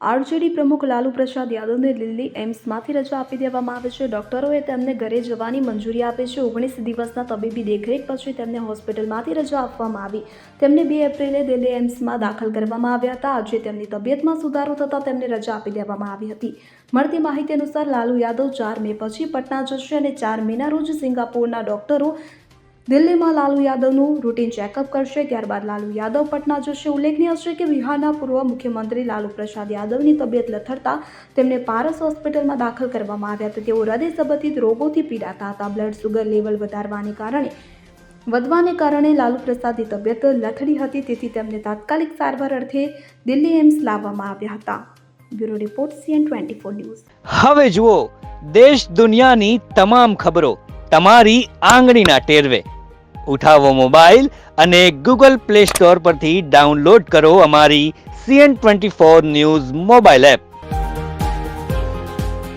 RJD પ્રમુખ લાલુ પ્રસાદ યાદવને દિલ્હી એમ્સમાંથી રજા આપી દેવામાં આવે છે. ડોક્ટરોએ તેમને ઘરે જવાની મંજૂરી આપી છે. 19 દિવસના તબીબી દેખરેખ પછી તેમને હોસ્પિટલમાંથી રજા આપવામાં આવી. તેમને 2 એપ્રિલે દિલ્હી એમ્સમાં દાખલ કરવામાં આવ્યા હતા. આજે તેમની તબિયતમાં સુધારો થતાં તેમને રજા આપી દેવામાં આવી હતી. મળતી માહિતી અનુસાર લાલુ યાદવ 4 મે પછી પટના જશે અને 4 મેના રોજ સિંગાપોરના ડોક્ટરો દિલ્હીમાં લાલુ યાદવનું રૂટીન ચેકઅપ કરશે. ત્યારબાદ લાલુ યાદવ પટના જશે. ઉલ્લેખનીય છે કે બિહારના પૂર્વ મુખ્યમંત્રી લાલુ પ્રસાદ યાદવની તબિયત લથડતા તેમને પારસ હોસ્પિટલમાં દાખલ કરવામાં આવ્યા હતા. તેઓ હૃદય સંબંધિત રોગોથી પીડાતા હતા. બ્લડ સુગર લેવલ વધવાને કારણે લાલુ પ્રસાદની તબિયત લથડી હતી. તેથી તેમને તાત્કાલિક સારવાર અર્થે દિલ્હી એમ્સ લાવવામાં આવ્યા હતા. Bureau report CN24 news. હવે જુઓ દેશ દુનિયાની તમામ ખબરો તમારી આંગળીના ટેરવે. ઉઠાવો મોબાઈલ અને Google Play Store પરથી ડાઉનલોડ કરો અમારી CN24 ન્યૂઝ મોબાઈલ એપ.